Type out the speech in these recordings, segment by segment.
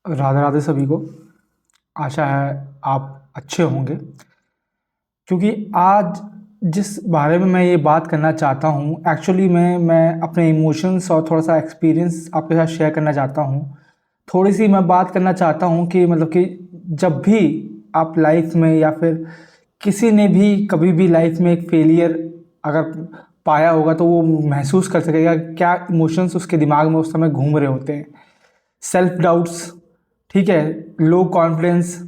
राधे राधे सभी को। आशा है आप अच्छे होंगे, क्योंकि आज जिस बारे में मैं ये बात करना चाहता हूँ, एक्चुअली मैं अपने इमोशंस और थोड़ा सा एक्सपीरियंस आपके साथ शेयर करना चाहता हूँ। थोड़ी सी मैं बात करना चाहता हूँ कि मतलब कि जब भी आप लाइफ में या फिर किसी ने भी कभी भी लाइफ में एक फेलियर अगर पाया होगा, तो वो महसूस कर सकेगा क्या इमोशंस उसके दिमाग में उस समय घूम रहे होते हैं। सेल्फ डाउट्स, ठीक है, low confidence,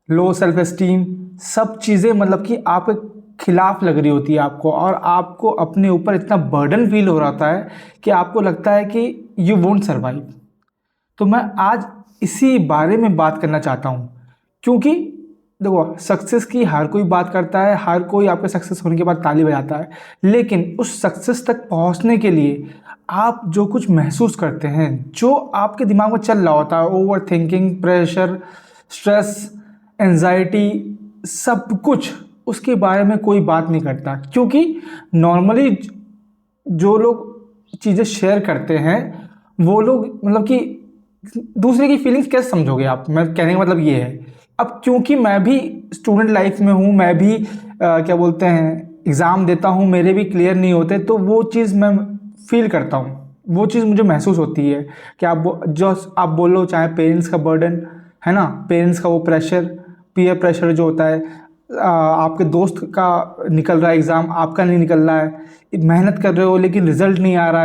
low self esteem, सब चीज़ें मतलब कि आपके खिलाफ लग रही होती है आपको, और आपको अपने ऊपर इतना बर्डन फील हो रहा होता है कि आपको लगता है कि यू वोंट सर्वाइव। तो मैं आज इसी बारे में बात करना चाहता हूँ, क्योंकि देखो, सक्सेस की हर कोई बात करता है, हर कोई आपके सक्सेस होने के बाद ताली बजाता है, लेकिन उस सक्सेस तक पहुँचने के लिए आप जो कुछ महसूस करते हैं, जो आपके दिमाग में चल रहा होता है, over thinking, pressure, stress, anxiety, सब कुछ, उसके बारे में कोई बात नहीं करता। क्योंकि नॉर्मली जो लोग चीज़ें शेयर करते हैं, वो लोग मतलब कि दूसरे की फीलिंग्स कैसे समझोगे आप, मैं कहने का मतलब ये है। अब क्योंकि मैं भी स्टूडेंट लाइफ में हूँ, मैं भी क्या बोलते हैं, एग्ज़ाम देता हूँ, मेरे भी क्लियर नहीं होते, तो वो चीज़ मैं फील करता हूँ, वो चीज़ मुझे महसूस होती है कि जो आप बोलो, चाहे पेरेंट्स का बर्डन है ना, पेरेंट्स का वो प्रेशर, पीयर प्रेशर जो होता है, आपके दोस्त का निकल रहा है एग्ज़ाम, आपका नहीं निकल रहा है, मेहनत कर रहे हो लेकिन रिजल्ट नहीं आ रहा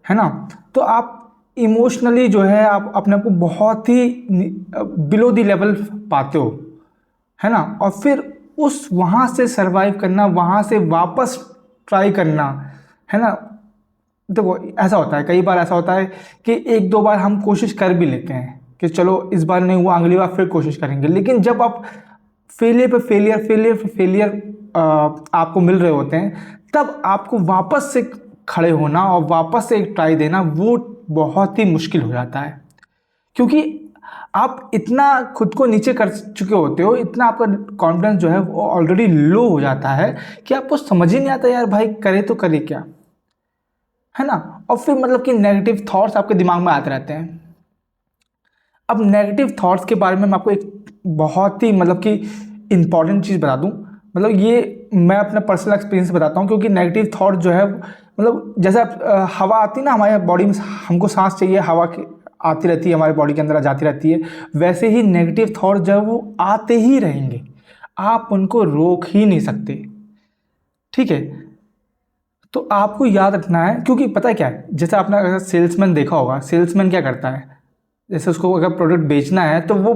है ना, तो आप इमोशनली जो है आप अपने आप को बहुत ही बिलो द लेवल पाते हो, है ना। और फिर उस वहाँ से सरवाइव करना, वहाँ से वापस ट्राई करना, है ना। देखो, ऐसा होता है, कई बार ऐसा होता है कि एक दो बार हम कोशिश कर भी लेते हैं कि चलो इस बार नहीं हुआ, अगली बार फिर कोशिश करेंगे, लेकिन जब आप फेलियर पे फेलियर, फेलियर पे फेलियर आपको मिल रहे होते हैं, तब आपको वापस से खड़े होना और वापस से एक ट्राई देना, वो बहुत ही मुश्किल हो जाता है। क्योंकि आप इतना खुद को नीचे कर चुके होते हो, इतना आपका कॉन्फिडेंस जो है वो ऑलरेडी लो हो जाता है कि आपको समझ ही नहीं आता यार भाई करे तो करे क्या, है ना। और फिर मतलब कि नेगेटिव थॉट्स आपके दिमाग में आते रहते हैं। अब नेगेटिव थॉट्स के बारे में मैं आपको एक बहुत ही मतलब कि इम्पॉर्टेंट चीज़ बता दूं, मतलब ये मैं अपना पर्सनल एक्सपीरियंस बताता हूँ। क्योंकि नेगेटिव थॉट जो है, मतलब जैसे हवा आती है ना हमारे बॉडी में, हमको सांस चाहिए, हवा की आती रहती है हमारे बॉडी के अंदर, जाती रहती है, वैसे ही नेगेटिव थॉट जो है वो आते ही रहेंगे, आप उनको रोक ही नहीं सकते, ठीक है। तो आपको याद रखना है, क्योंकि पता है क्या है, जैसे आपने अगर सेल्समैन देखा होगा, सेल्समैन क्या करता है, जैसे उसको अगर प्रोडक्ट बेचना है तो वो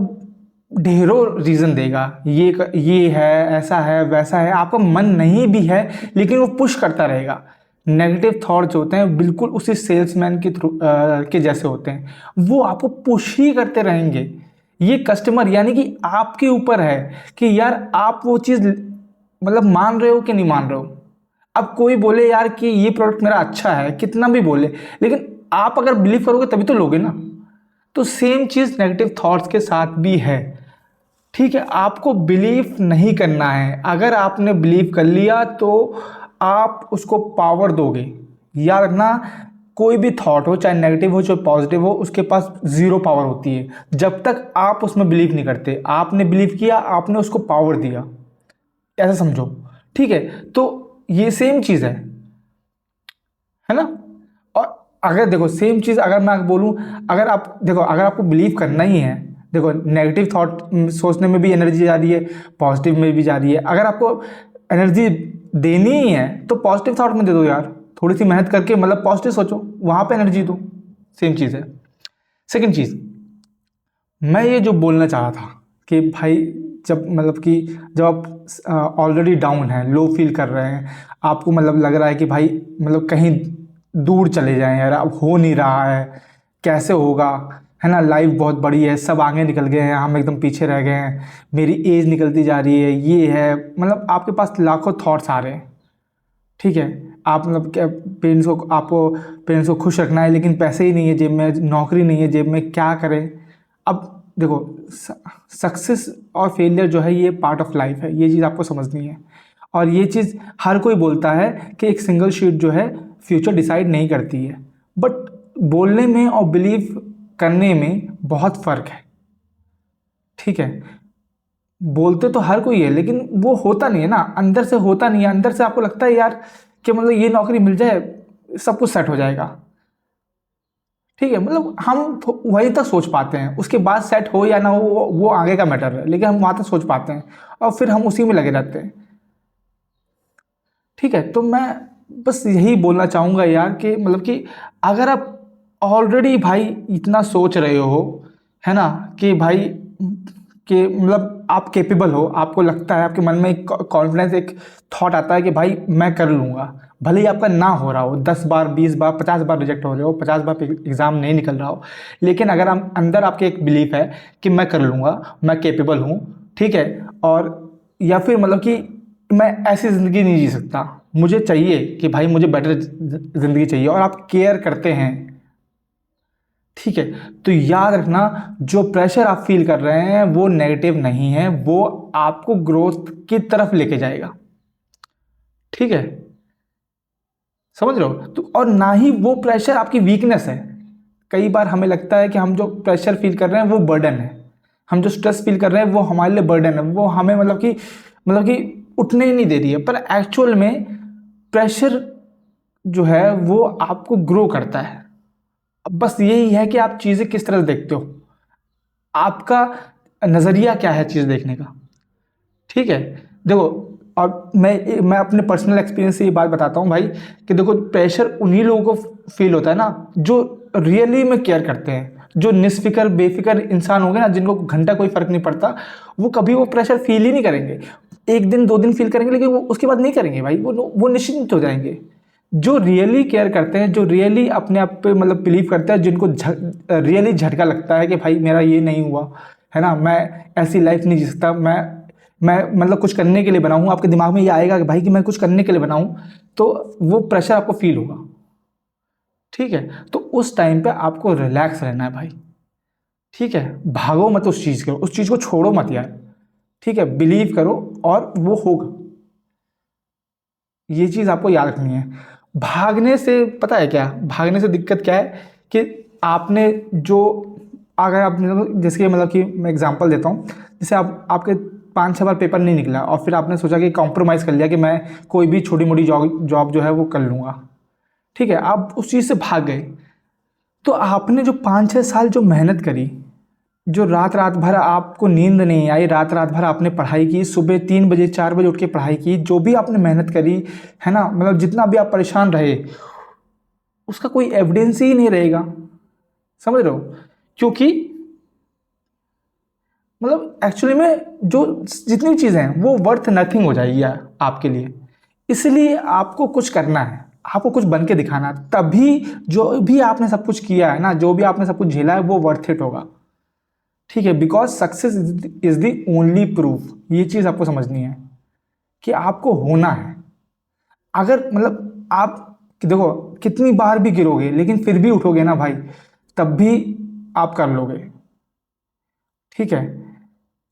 ढेरों रीज़न देगा, ये है, ऐसा है, वैसा है, आपका मन नहीं भी है लेकिन वो पुश करता रहेगा। नेगेटिव थॉट जो होते हैं बिल्कुल उसी सेल्समैन के थ्रू के जैसे होते हैं, वो आपको पुश ही करते रहेंगे। ये कस्टमर यानी कि आपके ऊपर है कि यार आप वो चीज़ मतलब मान रहे हो कि नहीं मान रहे हो। अब कोई बोले यार कि ये प्रोडक्ट मेरा अच्छा है, कितना भी बोले, लेकिन आप अगर बिलीव करोगे तभी तो लोगे ना। तो सेम चीज़ नेगेटिव थॉट्स के साथ भी है, ठीक है। आपको बिलीव नहीं करना है, अगर आपने बिलीव कर लिया तो आप उसको पावर दोगे। याद रखना, कोई भी थॉट हो, चाहे नेगेटिव हो चाहे पॉजिटिव हो, उसके पास ज़ीरो पावर होती है जब तक आप उसमें बिलीव नहीं करते। आपने बिलीव किया, आपने उसको पावर दिया, ऐसा समझो, ठीक है। तो ये सेम चीज़ है ना। और अगर देखो सेम चीज़ अगर मैं बोलूँ, अगर आप देखो, अगर आपको बिलीव करना ही है, देखो नेगेटिव थॉट सोचने में भी एनर्जी जा रही है, पॉजिटिव में भी जा रही है। अगर आपको एनर्जी देनी ही है तो पॉजिटिव थॉट में दे दो यार, थोड़ी सी मेहनत करके मतलब पॉजिटिव सोचो, वहाँ पे एनर्जी दो, सेम चीज़ है। सेकेंड चीज़ मैं ये जो बोलना चाह रहा था कि भाई, जब मतलब कि जब आप ऑलरेडी डाउन हैं, लो फील कर रहे हैं, आपको मतलब लग रहा है कि भाई मतलब कहीं दूर चले जाएं यार, अब हो नहीं रहा है, कैसे होगा, है ना, लाइफ बहुत बड़ी है, सब आगे निकल गए हैं, हम एकदम पीछे रह गए हैं, मेरी एज निकलती जा रही है, ये है, मतलब आपके पास लाखों थॉट्स आ रहे हैं, ठीक है। आप मतलब क्या, पेरेंट्स को खुश रखना है लेकिन पैसे ही नहीं है जेब में, नौकरी नहीं है जेब में, क्या करें। अब देखो, सक्सेस और फेलियर जो है ये पार्ट ऑफ लाइफ है, ये चीज़ आपको समझनी है। और ये चीज़ हर कोई बोलता है कि एक सिंगल शीट जो है फ्यूचर डिसाइड नहीं करती है, बट बोलने में और बिलीव करने में बहुत फ़र्क है, ठीक है, बोलते तो हर कोई है लेकिन वो होता नहीं है ना, अंदर से होता नहीं है। अंदर से आपको लगता है यार कि मतलब ये नौकरी मिल जाए सब कुछ सेट हो जाएगा। ठीक है, मतलब हम वहीं तक सोच पाते हैं, उसके बाद सेट हो या ना हो वो आगे का मैटर है, लेकिन हम वहाँ तक सोच पाते हैं और फिर हम उसी में लगे रहते हैं। ठीक है, तो मैं बस यही बोलना चाहूँगा यार कि मतलब कि अगर आप ऑलरेडी भाई इतना सोच रहे हो, है ना, कि भाई कि मतलब आप कैपेबल हो, आपको लगता है, आपके मन में एक कॉन्फिडेंस, एक थॉट आता है कि भाई मैं कर लूँगा, भले ही आपका ना हो रहा हो, 10 बार 20 बार 50 बार रिजेक्ट हो रहे हो, 50 बार एग्ज़ाम नहीं निकल रहा हो, लेकिन अगर हम अंदर आपके एक बिलीफ है कि मैं कर लूँगा, मैं कैपेबल हूँ, ठीक है, और या फिर मतलब कि मैं ऐसी ज़िंदगी नहीं जी सकता, मुझे चाहिए कि भाई मुझे बेटर ज़िंदगी चाहिए, और आप केयर करते हैं, ठीक है, तो याद रखना जो प्रेशर आप फील कर रहे हैं वो नेगेटिव नहीं है, वो आपको ग्रोथ की तरफ लेके जाएगा। ठीक है, समझ रहे हो? तो और ना ही वो प्रेशर आपकी वीकनेस है। कई बार हमें लगता है कि हम जो प्रेशर फील कर रहे हैं वो बर्डन है, हम जो स्ट्रेस फील कर रहे हैं वो हमारे लिए बर्डन है, वो हमें मतलब कि उठने ही नहीं दे रही है, पर एक्चुअल में प्रेशर जो है वो आपको ग्रो करता है। अब बस यही है कि आप चीज़ें किस तरह से देखते हो, आपका नज़रिया क्या है चीज़ देखने का। ठीक है, देखो, और मैं अपने पर्सनल एक्सपीरियंस से ये बात बताता हूँ भाई कि देखो प्रेशर उन्हीं लोगों को फील होता है ना जो रियली में केयर करते हैं, जो निस्फिकर बेफिक्र इंसान होंगे ना, जिनको घंटा कोई फर्क नहीं पड़ता, वो कभी वो प्रेशर फील ही नहीं करेंगे। एक दिन 2 दिन फील करेंगे लेकिन वो उसके बाद नहीं करेंगे भाई, वो निश्चिंत हो जाएंगे। जो रियली केयर करते हैं, जो रियली अपने आप पे मतलब बिलीव करते हैं, जिनको रियली झटका लगता है कि भाई मेरा ये नहीं हुआ, है ना, मैं ऐसी लाइफ नहीं जी सकता, मैं मतलब कुछ करने के लिए बना हूँ, आपके दिमाग में ये आएगा कि भाई कि मैं कुछ करने के लिए बना हूँ, तो वो प्रेशर आपको फील होगा। ठीक है, तो उस टाइम पे आपको रिलैक्स रहना है भाई। ठीक है, भागो मत उस चीज़ को, उस चीज़ को छोड़ो मत यार। ठीक है, बिलीव करो और वो होगा। ये चीज़ आपको याद रखनी है। भागने से पता है क्या, भागने से दिक्कत क्या है कि आपने जो, अगर आपने जैसे कि मतलब कि मैं एग्जांपल देता हूँ, जैसे आपके 5-6 बार पेपर नहीं निकला और फिर आपने सोचा कि कॉम्प्रोमाइज़ कर लिया कि मैं कोई भी छोटी मोटी जॉब जॉब जो है वो कर लूँगा। ठीक है, आप उस चीज़ से भाग गए, तो आपने जो 5-6 साल जो मेहनत करी, जो रात रात भर आपको नींद नहीं आई, रात रात भर आपने पढ़ाई की, सुबह 3 बजे 4 बजे उठ के पढ़ाई की, जो भी आपने मेहनत करी, है ना, मतलब जितना भी आप परेशान रहे, उसका कोई एविडेंस ही नहीं रहेगा। समझ रहे हो? क्योंकि मतलब एक्चुअली में जो जितनी चीज़ें हैं वो वर्थ नथिंग हो जाएगी आपके लिए। इसलिए आपको कुछ करना है, आपको कुछ बन के दिखाना है, तभी जो भी आपने सब कुछ किया है ना, जो भी आपने सब कुछ झेला है वो वर्थ इट होगा। ठीक है, because success is the only proof, ये चीज़ आपको समझनी है कि आपको होना है। अगर मतलब आप देखो कितनी बार भी गिरोगे लेकिन फिर भी उठोगे ना भाई, तब भी आप कर लोगे। ठीक है,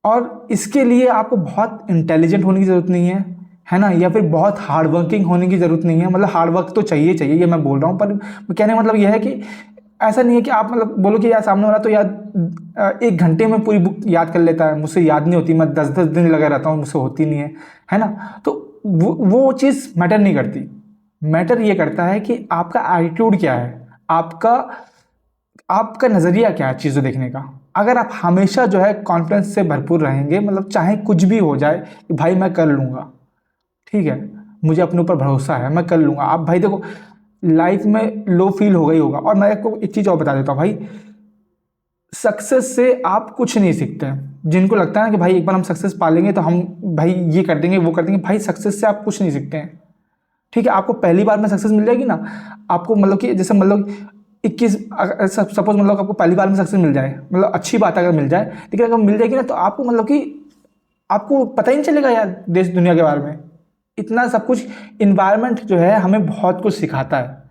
और इसके लिए आपको बहुत इंटेलिजेंट होने की ज़रूरत नहीं है ना, या फिर बहुत हार्ड वर्किंग होने की ज़रूरत नहीं है। मतलब हार्ड वर्क तो चाहिए चाहिए, ये मैं बोल रहा हूँ, पर कहने का मतलब यह है कि ऐसा नहीं है कि आप मतलब बोलो कि यार सामने वाला तो यार 1 घंटे में पूरी बुक याद कर लेता है, मुझसे याद नहीं होती, मैं 10-10 दिन लगा रहता हूँ, मुझसे होती नहीं है ना। तो वो चीज़ मैटर नहीं करती। मैटर ये करता है कि आपका एटीट्यूड क्या है, आपका आपका नज़रिया क्या है चीज़ें देखने का। अगर आप हमेशा जो है कॉन्फिडेंस से भरपूर रहेंगे, मतलब चाहे कुछ भी हो जाए कि भाई मैं कर लूँगा, ठीक है, मुझे अपने ऊपर भरोसा है, मैं कर लूँगा। आप भाई देखो लाइफ में लो फील होगा ही होगा, और मैं आपको एक चीज़ और बता देता हूँ भाई, सक्सेस से आप कुछ नहीं सीखते हैं। जिनको लगता है ना कि भाई एक बार हम सक्सेस पा लेंगे तो हम भाई ये कर देंगे वो कर देंगे, भाई सक्सेस से आप कुछ नहीं सीखते हैं। ठीक है, आपको पहली बार में सक्सेस मिल जाएगी ना, आपको मतलब कि जैसे मतलब 21 सपोज मतलब आपको पहली बार में सक्सेस मिल जाए, मतलब अच्छी बात है अगर मिल जाए, लेकिन अगर मिल जाएगी ना तो आपको मतलब कि आपको पता ही नहीं चलेगा यार देश दुनिया के बारे में। इतना सब कुछ इन्वायरमेंट जो है हमें बहुत कुछ सिखाता है।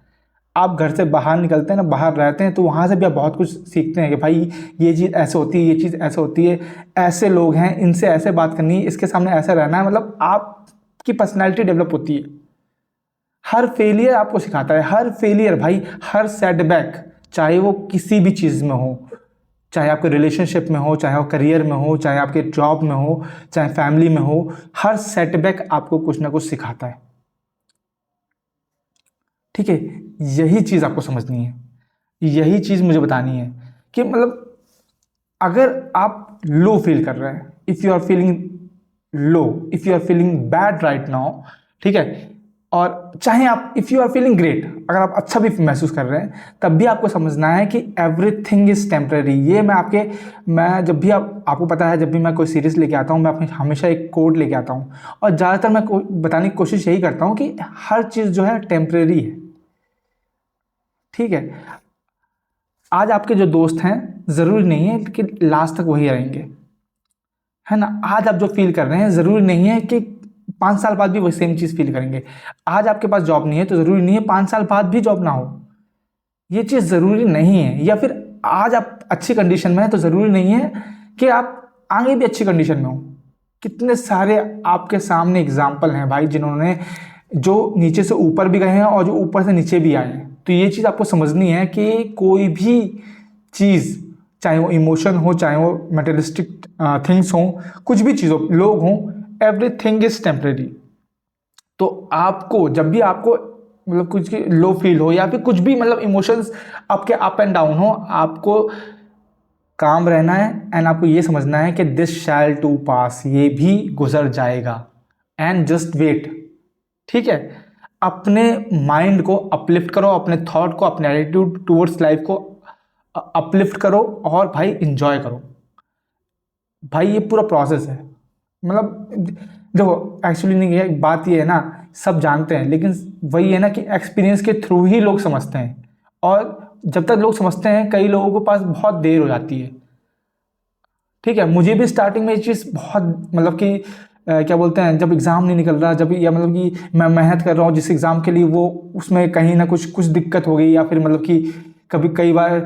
आप घर से बाहर निकलते हैं ना, बाहर रहते हैं, तो वहाँ से भी आप बहुत कुछ सीखते हैं कि भाई ये चीज़ ऐसे होती है, ये चीज़ ऐसे होती है, ऐसे लोग हैं, इनसे ऐसे बात करनी है, इसके सामने ऐसे रहना है, मतलब आपकी पर्सनैलिटी डेवलप होती है। हर फेलियर आपको सिखाता है, हर फेलियर भाई, हर सेटबैक, चाहे वो किसी भी चीज़ में हो, चाहे आपके रिलेशनशिप में हो, चाहे वो करियर में हो, चाहे आपके जॉब में हो, चाहे फैमिली में हो, हर सेटबैक आपको कुछ ना कुछ सिखाता है। ठीक है, यही चीज़ आपको समझनी है, यही चीज़ मुझे बतानी है कि मतलब अगर आप लो फील कर रहे हैं, if you are feeling low, if you are feeling bad right now, ठीक है, और चाहे आप if you are feeling great, अगर आप अच्छा भी महसूस कर रहे हैं, तब भी आपको समझना है कि एवरीथिंग इज़ टेम्परेरी। ये मैं जब भी आपको पता है, जब भी मैं कोई सीरीज़ लेके आता हूँ, मैं अपने हमेशा एक कोड लेके आता हूँ, और ज़्यादातर मैं बताने की कोशिश यही करता हूँ कि हर चीज़ जो है टेम्परेरी है। ठीक है, आज आपके जो दोस्त हैं ज़रूरी नहीं है कि लास्ट तक वही रहेंगे, है ना। आज आप जो फील कर रहे हैं ज़रूरी नहीं है कि 5 साल बाद भी वही सेम चीज़ फील करेंगे। आज आपके पास जॉब नहीं है तो ज़रूरी नहीं है 5 साल बाद भी जॉब ना हो, ये चीज़ ज़रूरी नहीं है। या फिर आज आप अच्छी कंडीशन में हैं तो ज़रूरी नहीं है कि आप आगे भी अच्छी कंडीशन में हो। कितने सारे आपके सामने एग्जाम्पल हैं भाई, जिन्होंने जो नीचे से ऊपर भी गए हैं और जो ऊपर से नीचे भी आए हैं। तो ये चीज़ आपको समझनी है कि कोई भी चीज़, चाहे वो इमोशन हो, चाहे वो मटेरियलिस्टिक थिंग्स हों, कुछ भी चीज़ हो, लोग हों, एवरीथिंग इज टेम्परेरी। तो आपको जब भी आपको मतलब कुछ लो फील हो या फिर कुछ भी मतलब इमोशंस आपके अप एंड डाउन हो, आपको काम रहना है एंड आपको ये समझना है कि दिस शैल टू पास, ये भी गुजर जाएगा, एंड जस्ट वेट। ठीक है, अपने माइंड को अपलिफ्ट करो, अपने थॉट को, अपने एटीट्यूड टूवर्ड्स लाइफ को अपलिफ्ट करो और भाई इंजॉय करो। भाई ये पूरा प्रोसेस है, मतलब देखो एक्चुअली नहीं है, बात ये है ना, सब जानते हैं, लेकिन वही है ना कि एक्सपीरियंस के थ्रू ही लोग समझते हैं, और जब तक लोग समझते हैं कई लोगों के पास बहुत देर हो जाती है। ठीक है, मुझे भी स्टार्टिंग में ये चीज़ बहुत मतलब कि क्या बोलते हैं, जब एग्ज़ाम नहीं निकल रहा, जब या मतलब कि मैं मेहनत कर रहा हूँ जिस एग्ज़ाम के लिए, वो उसमें कहीं ना कुछ कुछ दिक्कत हो गई, या फिर मतलब कि कभी कई बार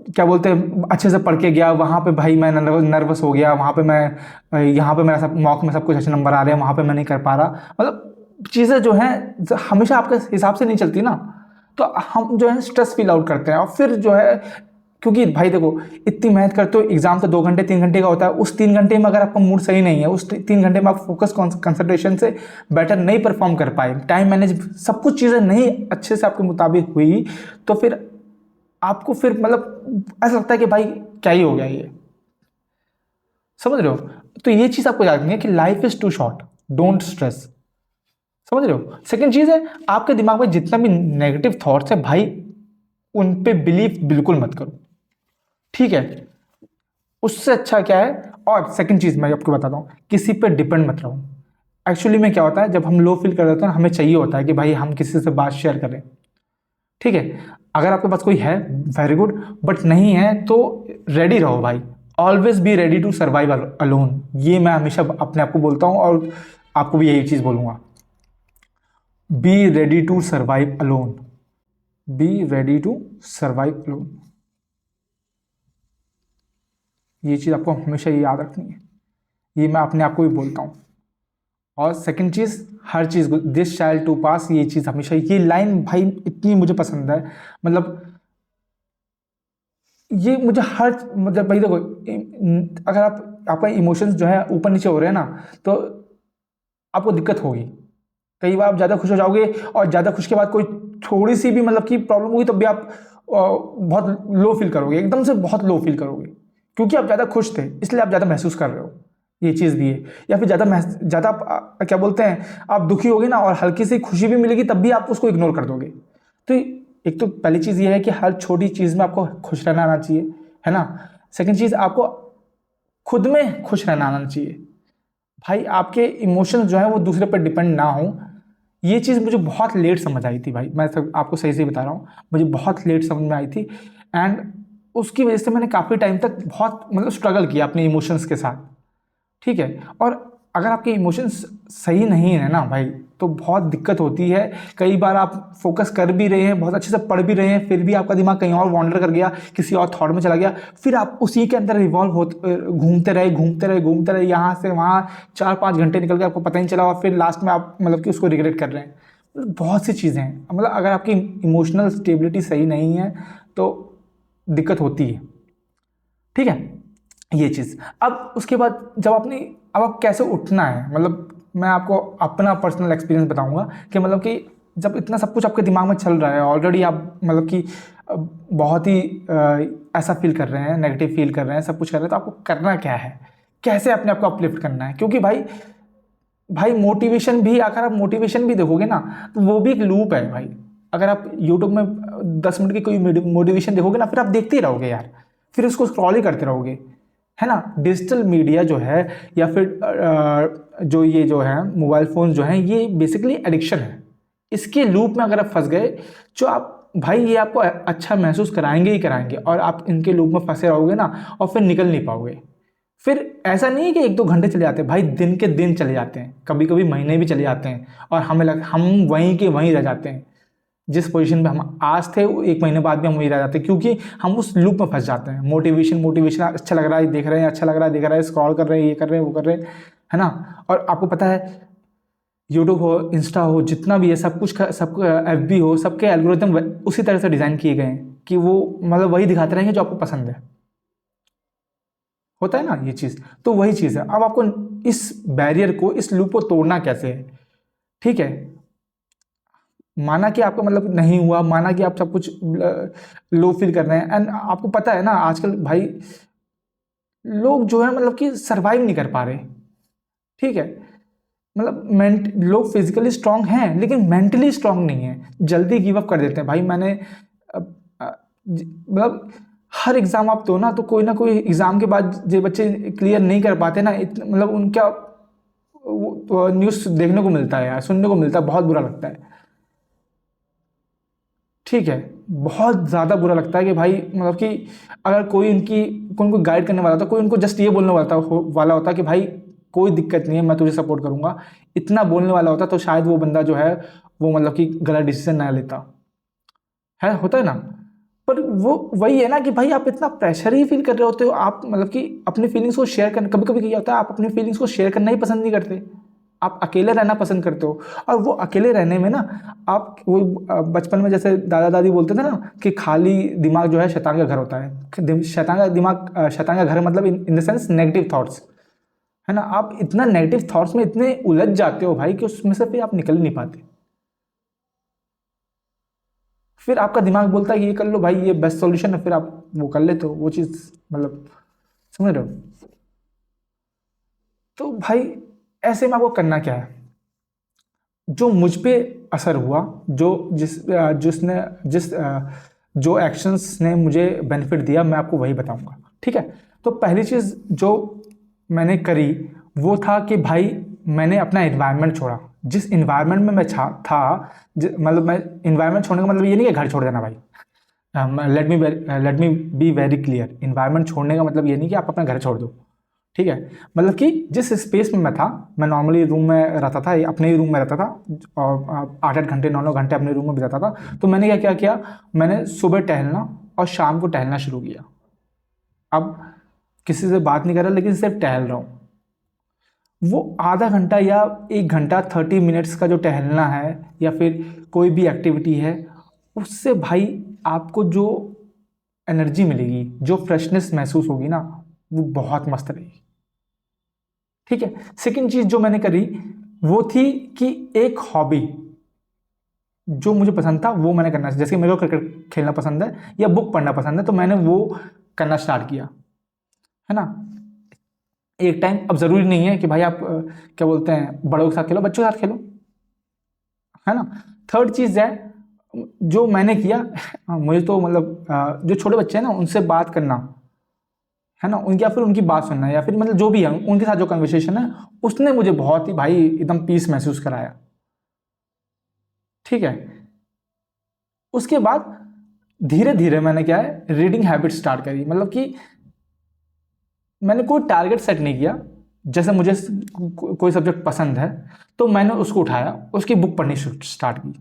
क्या बोलते हैं अच्छे से पढ़ के गया, वहाँ पे भाई मैं नर्वस हो गया, वहाँ पे मैं यहाँ पे मेरा सब मॉक में सब कुछ अच्छे नंबर आ रहे हैं, वहाँ पे मैं नहीं कर पा रहा। मतलब चीज़ें जो हैं हमेशा आपके हिसाब से नहीं चलती ना, तो हम जो है स्ट्रेस फील आउट करते हैं, और फिर जो है क्योंकि भाई देखो इतनी मेहनत करते हो, एग्जाम तो 2 घंटे 3 घंटे का होता है, उस 3 घंटे में अगर आपका मूड सही नहीं है, उस 3 घंटे में आप फोकस कंसंट्रेशन से बेटर नहीं परफॉर्म कर पाए, टाइम मैनेज सब कुछ चीज़ें नहीं अच्छे से आपके मुताबिक हुई, तो फिर आपको फिर मतलब ऐसा लगता है कि भाई क्या ही हो गया ये, समझ रहे हो। तो ये चीज़ आपको याद रखनी है कि life is too short, don't stress, समझ रहे हो। सेकंड चीज़ है, आपके दिमाग में जितना भी नेगेटिव थॉट्स है भाई, उन पे बिलीव बिल्कुल मत करो। ठीक है, उससे अच्छा क्या है। और सेकंड चीज़ मैं आपको बताता हूँ, किसी पे डिपेंड मत रहो। एक्चुअली में क्या होता है, जब हम लो फील कर रहे हैं हमें चाहिए होता है कि भाई हम किसी से बात शेयर करें। ठीक है, अगर आपके पास कोई है वेरी गुड, बट नहीं है तो रेडी रहो भाई, always be ready to survive alone. ये मैं हमेशा अपने आप को बोलता हूँ और आपको भी यही चीज़ बोलूँगा, be ready to survive alone, be ready to survive alone. ये चीज़ आपको हमेशा ये याद रखनी है, ये मैं अपने आप को भी बोलता हूँ। और सेकंड चीज़, हर चीज़ दिस शैल टू पास, ये चीज़ हमेशा, ये लाइन भाई इतनी मुझे पसंद है, मतलब ये मुझे हर मतलब भाई देखो, अगर आपका इमोशंस जो है ऊपर नीचे हो रहे हैं ना, तो आपको दिक्कत होगी। कई बार आप ज़्यादा खुश हो जाओगे, और ज़्यादा खुश के बाद कोई थोड़ी सी भी मतलब कि प्रॉब्लम हुई, तब भी आप बहुत लो फील करोगे, एकदम से बहुत लो फील करोगे, क्योंकि आप ज़्यादा खुश थे इसलिए आप ज़्यादा महसूस कर रहे हो, ये चीज़ भी है। या फिर ज़्यादा क्या बोलते हैं, आप दुखी होगे ना और हल्की सी खुशी भी मिलेगी, तब भी आप उसको इग्नोर कर दोगे। तो एक तो पहली चीज़ ये है कि हर छोटी चीज़ में आपको खुश रहना आना चाहिए, है ना। सेकंड चीज़, आपको खुद में खुश रहना आना चाहिए भाई, आपके इमोशंस जो है वो दूसरे पर डिपेंड ना हो। ये चीज़ मुझे बहुत लेट समझ आई थी भाई, मैं सब आपको सही से बता रहा हूँ, मुझे बहुत लेट समझ में आई थी, एंड उसकी वजह से मैंने काफ़ी टाइम तक बहुत मतलब स्ट्रगल किया अपने इमोशंस के साथ। ठीक है, और अगर आपके इमोशंस सही नहीं है ना भाई, तो बहुत दिक्कत होती है। कई बार आप फोकस कर भी रहे हैं, बहुत अच्छे से पढ़ भी रहे हैं, फिर भी आपका दिमाग कहीं और वॉन्डर कर गया, किसी और थॉट में चला गया, फिर आप उसी के अंदर रिवॉल्व हो, घूमते रहे यहाँ से वहाँ, 4-5 घंटे निकल गए, आपको पता ही नहीं चला, और फिर लास्ट में आप मतलब कि उसको रिग्रेट कर रहे हैं। बहुत सी चीज़ें हैं, मतलब अगर आपकी इमोशनल स्टेबिलिटी सही नहीं है, तो दिक्कत होती है। ठीक है, ये चीज़। अब उसके बाद जब अब आप कैसे उठना है, मतलब मैं आपको अपना पर्सनल एक्सपीरियंस बताऊंगा कि मतलब कि जब इतना सब कुछ आपके दिमाग में चल रहा है ऑलरेडी, आप मतलब कि बहुत ही ऐसा फील कर रहे हैं, नेगेटिव फील कर रहे हैं, सब कुछ कर रहे हैं, तो आपको करना क्या है, कैसे अपने आप को अपलिफ्ट करना है। क्योंकि भाई भाई मोटिवेशन भी, अगर आप मोटिवेशन भी देखोगे ना तो वो भी एक लूप है भाई। अगर आप यूट्यूब में 10 मिनट की कोई मोटिवेशन देखोगे ना, फिर आप देखते ही रहोगे यार, फिर उसको स्क्रॉल ही करते रहोगे, है ना। डिजिटल मीडिया जो है या फिर जो ये जो है मोबाइल फ़ोन जो है, ये बेसिकली एडिक्शन है। इसके लूप में अगर आप फंस गए, जो आप भाई ये आपको अच्छा महसूस कराएंगे ही कराएंगे, और आप इनके लूप में फंसे रहोगे ना और फिर निकल नहीं पाओगे। फिर ऐसा नहीं है कि 1-2 घंटे चले जाते हैं भाई, दिन के दिन चले जाते हैं, कभी कभी महीने भी चले जाते हैं, और हम वहीं के वहीं रह जाते हैं। जिस पोजीशन पे हम आज थे 1 महीने बाद भी हम वहीं रह जाते हैं, क्योंकि हम उस लूप में फंस जाते हैं। मोटिवेशन मोटिवेशन अच्छा लग रहा है देख रहे हैं, अच्छा लग रहा है देख रहा है, स्क्रॉल कर रहे हैं, ये कर रहे हैं वो कर रहे हैं, है ना। और आपको पता है यूट्यूब हो, इंस्टा हो, जितना भी है सब कुछ सब FB हो, सबके एल्गोरिथम उसी तरह से डिज़ाइन किए गए हैं कि वो मतलब वही दिखाते रहेंगे जो आपको पसंद है। होता है ना ये चीज़, तो वही चीज़ है। अब आपको इस बैरियर को, इस लूप को तोड़ना कैसे है। ठीक है, माना कि आपका मतलब नहीं हुआ, माना कि आप सब कुछ लो फील कर रहे हैं, एंड आपको पता है ना आजकल भाई लोग जो है मतलब कि सरवाइव नहीं कर पा रहे। ठीक है, मतलब लोग फिजिकली स्ट्रांग हैं लेकिन मेंटली स्ट्रांग नहीं है, जल्दी गिव अप कर देते हैं भाई। मैंने मतलब हर एग्ज़ाम आप दो ना, तो कोई ना कोई एग्ज़ाम के बाद जो बच्चे क्लियर नहीं कर पाते ना, मतलब उनका न्यूज़ देखने को मिलता है यार, सुनने को मिलता है, बहुत बुरा लगता है। ठीक है, बहुत ज़्यादा बुरा लगता है कि भाई मतलब कि अगर कोई उनको गाइड करने वाला होता, कोई उनको जस्ट ये बोलने वाला होता कि भाई कोई दिक्कत नहीं है, मैं तुझे सपोर्ट करूंगा, इतना बोलने वाला होता, तो शायद वो बंदा जो है वो मतलब कि गलत डिसीजन ना लेता है। होता है ना। पर वो वही है ना कि भाई आप इतना प्रेशर ही फील कर रहे होते हो, आप मतलब कि अपनी फीलिंग्स को शेयर करना, कभी कभी क्या होता है आप अपनी फीलिंग्स को शेयर करना ही पसंद नहीं करते, आप अकेले रहना पसंद करते हो। और वो अकेले रहने में ना, आप वो बचपन में जैसे दादा दादी बोलते थे ना कि खाली दिमाग जो है शैतान का घर होता है। शैतान का दिमाग, शैतान का घर मतलब in the sense negative thoughts, है ना। आप इतना नेगेटिव थॉट्स में इतने उलझ जाते हो भाई कि उसमें से फिर आप निकल नहीं पाते। फिर आपका दिमाग बोलता है कि ये कर लो भाई, ये बेस्ट सॉल्यूशन है, फिर आप वो कर लेते हो वो चीज़, मतलब समझ रहे हो। तो भाई ऐसे में आपको करना क्या है, जो मुझ पे असर हुआ, जो जिस जिसने जिस जो एक्शंस ने मुझे बेनिफिट दिया, मैं आपको वही बताऊंगा। ठीक है, तो पहली चीज़ जो मैंने करी वो था कि भाई मैंने अपना इन्वायरमेंट छोड़ा। जिस इन्वायरमेंट में मैं था, मतलब मैं इन्वायरमेंट छोड़ने का मतलब ये नहीं कि घर छोड़ देना भाई। Let me be very clear, environment छोड़ने का मतलब ये नहीं कि आप अपना घर छोड़ दो। ठीक है, मतलब कि जिस स्पेस में मैं था, मैं नॉर्मली रूम में रहता था, अपने ही रूम में रहता था, और 8-8 घंटे 9-9 घंटे अपने रूम में बिताता था। तो मैंने क्या क्या किया, मैंने सुबह टहलना और शाम को टहलना शुरू किया। अब किसी से बात नहीं कर रहा, लेकिन सिर्फ टहल रहा हूँ। वो आधा घंटा या 1 घंटा 30 मिनट्स का जो टहलना है या फिर कोई भी एक्टिविटी है, उससे भाई आपको जो एनर्जी मिलेगी, जो फ्रेशनेस महसूस होगी ना, वो बहुत मस्त रहेगी। ठीक है, सेकंड चीज जो मैंने करी वो थी कि एक हॉबी जो मुझे पसंद था वो मैंने करना, जैसे मेरे को क्रिकेट खेलना पसंद है या बुक पढ़ना पसंद है, तो मैंने वो करना स्टार्ट किया, है ना। एक टाइम, अब जरूरी नहीं है कि भाई आप क्या बोलते हैं बड़ों के साथ खेलो, बच्चों के साथ खेलो, है ना। थर्ड चीज है जो मैंने किया, मुझे तो मतलब जो छोटे बच्चे हैं ना उनसे बात करना, है ना, उनकी या फिर उनकी बात सुनना, या फिर मतलब जो भी है उनके साथ जो कन्वर्सेशन है, उसने मुझे बहुत ही भाई एकदम पीस महसूस कराया। ठीक है, उसके बाद धीरे धीरे मैंने क्या है रीडिंग हैबिट स्टार्ट करी। मतलब कि मैंने कोई टारगेट सेट नहीं किया, जैसे मुझे कोई सब्जेक्ट पसंद है तो मैंने उसको उठाया, उसकी बुक पढ़नी स्टार्ट की।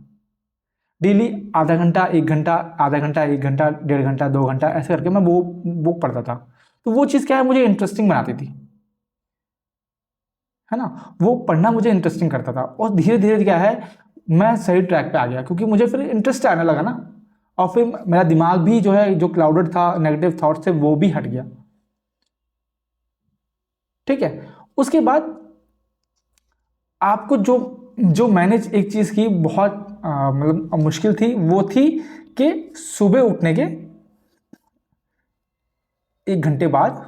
डेली आधा घंटा 1 घंटा, आधा घंटा 1 घंटा, 1.5 घंटा 2 घंटा, ऐसे करके मैं वो बुक पढ़ता था। तो वो चीज़ क्या है मुझे इंटरेस्टिंग बनाती थी, है ना। वो पढ़ना मुझे इंटरेस्टिंग करता था, और धीरे धीरे क्या है मैं सही ट्रैक पे आ गया, क्योंकि मुझे फिर इंटरेस्ट आने लगा ना। और फिर मेरा दिमाग भी जो है, जो क्लाउडेड था नेगेटिव थॉट से, वो भी हट गया। ठीक है। उसके बाद आपको जो जो मैंने एक चीज़ की बहुत मतलब मुश्किल थी, वो थी कि सुबह उठने के 1 घंटे बाद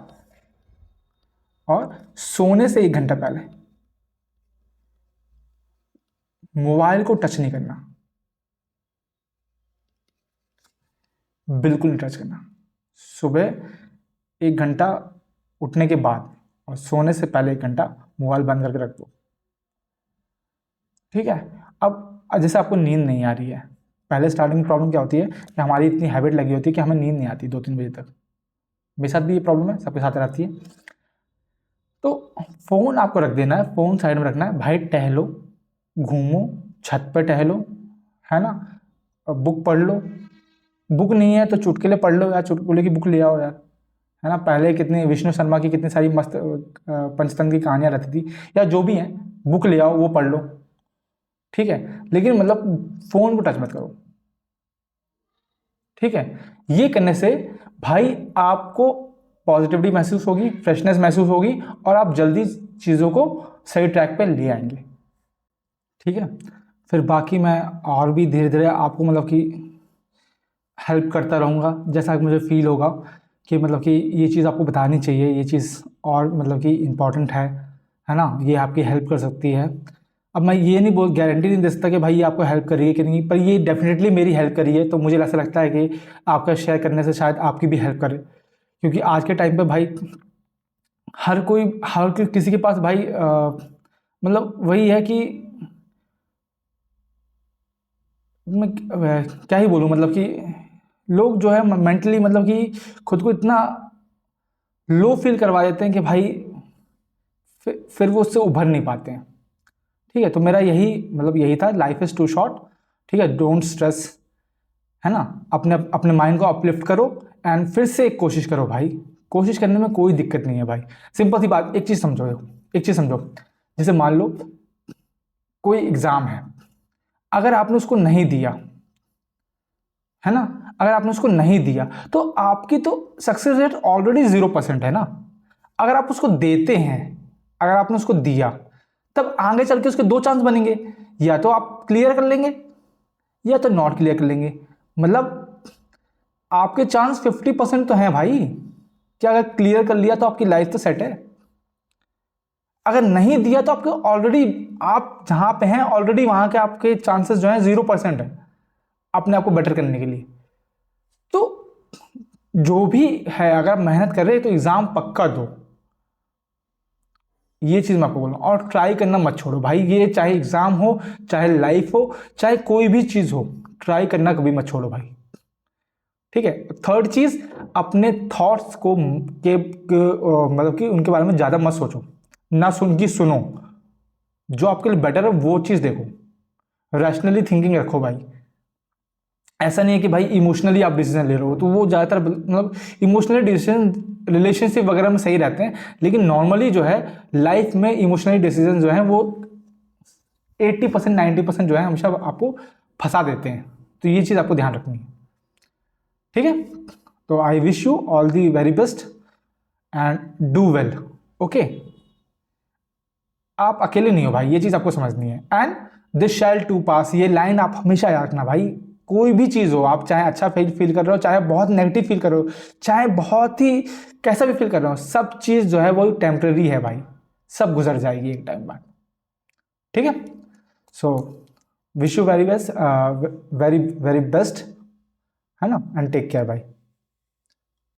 और सोने से 1 घंटा पहले मोबाइल को टच नहीं करना, बिल्कुल नहीं टच करना। सुबह 1 घंटा उठने के बाद और सोने से पहले 1 घंटा मोबाइल बंद करके रख दो। ठीक है। अब जैसे आपको नींद नहीं आ रही है, पहले स्टार्टिंग प्रॉब्लम क्या होती है कि हमारी इतनी हैबिट लगी होती है कि हमें नींद नहीं आती 2-3 बजे तक। मेरे साथ भी ये प्रॉब्लम है, सबके साथ रहती है। तो फ़ोन आपको रख देना है, फ़ोन साइड में रखना है भाई। टहलो, घूमो, छत पे टहलो, है ना, बुक पढ़ लो। बुक नहीं है तो चुटकुले पढ़ लो यार, चुटकुले की बुक ले आओ यार, है ना। पहले कितनी विष्णु शर्मा की कितनी सारी मस्त पंचतंत्र की कहानियाँ रहती थी, या जो भी हैं, बुक ले आओ, वो पढ़ लो। ठीक है। लेकिन मतलब फ़ोन को टच मत करो। ठीक है। ये करने से भाई आपको पॉजिटिविटी महसूस होगी, फ्रेशनेस महसूस होगी, और आप जल्दी चीज़ों को सही ट्रैक पे ले आएंगे। ठीक है। फिर बाकी मैं और भी धीरे धीरे आपको मतलब कि हेल्प करता रहूँगा, जैसा कि मुझे फील होगा कि मतलब कि ये चीज़ आपको बतानी चाहिए, ये चीज़ और मतलब कि इम्पॉर्टेंट है ना, ये आपकी हेल्प कर सकती है। अब मैं ये नहीं बोल गारंटी नहीं दे सकता कि भाई ये आपको हेल्प कर रही है कि नहीं, पर ये डेफिनेटली मेरी हेल्प करी है, तो मुझे ऐसा लगता है कि आपका शेयर करने से शायद आपकी भी हेल्प करे। क्योंकि आज के टाइम पे भाई किसी के पास भाई मतलब वही है कि मैं क्या ही बोलूँ, मतलब कि लोग जो है मेंटली मतलब कि खुद को इतना लो फील करवा देते हैं कि भाई फिर वो उससे उभर नहीं पाते हैं। ठीक है। तो मेरा यही था, लाइफ इज़ टू शॉर्ट। ठीक है, डोंट स्ट्रेस, है ना। अपने अपने माइंड को अपलिफ्ट करो एंड फिर से एक कोशिश करो भाई। कोशिश करने में कोई दिक्कत नहीं है भाई। सिंपल सी बात, एक चीज़ समझो, एक चीज़ समझो। जैसे मान लो कोई एग्ज़ाम है, अगर आपने उसको नहीं दिया, है ना, अगर आपने उसको नहीं दिया तो आपकी तो सक्सेस रेट ऑलरेडी 0% है ना। अगर आप उसको देते हैं, अगर आपने उसको दिया, तब आगे चल के उसके 2 चांस बनेंगे, या तो आप क्लियर कर लेंगे या तो नॉट क्लियर कर लेंगे। मतलब आपके चांस 50% तो हैं भाई, कि अगर क्लियर कर लिया तो आपकी लाइफ तो सेट है। अगर नहीं दिया तो आपके ऑलरेडी, आप जहां पे हैं ऑलरेडी वहां के आपके चांसेस जो हैं 0% है अपने आप को बेटर करने के लिए। तो जो भी है, अगर आप मेहनत कर रहे हैं तो एग्जाम पक्का दो, ये चीज मैं आपको बोल रहा हूँ। और ट्राई करना मत छोड़ो भाई, ये चाहे एग्जाम हो, चाहे लाइफ हो, चाहे कोई भी चीज हो, ट्राई करना कभी मत छोड़ो भाई। ठीक है। थर्ड चीज, अपने थॉट्स को मतलब कि उनके बारे में ज्यादा मत सोचो, ना सुन की सुनो, जो आपके लिए बेटर है वो चीज देखो। रैशनली थिंकिंग रखो भाई। ऐसा नहीं है कि भाई इमोशनली आप डिसीजन ले रहे हो, तो वो ज़्यादातर मतलब इमोशनली डिसीजन रिलेशनशिप वगैरह में सही रहते हैं, लेकिन नॉर्मली जो है लाइफ में इमोशनली डिसीजन जो है वो 80% 90% जो है हमेशा आपको फंसा देते हैं। तो ये चीज़ आपको ध्यान रखनी है। ठीक है। तो I wish you all the very best and do well. Okay. आप अकेले नहीं हो भाई, ये चीज़ आपको समझनी है। And this shall too pass, ये लाइन आप हमेशा याद रखना भाई। कोई भी चीज़ हो, आप चाहे अच्छा फील कर रहे हो, चाहे बहुत नेगेटिव फील कर रहे हो, चाहे बहुत ही कैसा भी फील कर रहे हो, सब चीज़ जो है वो टेम्परेरी है भाई, सब गुजर जाएगी एक टाइम बाद। ठीक है। So wish you very best, very very best, है ना, एंड टेक केयर भाई।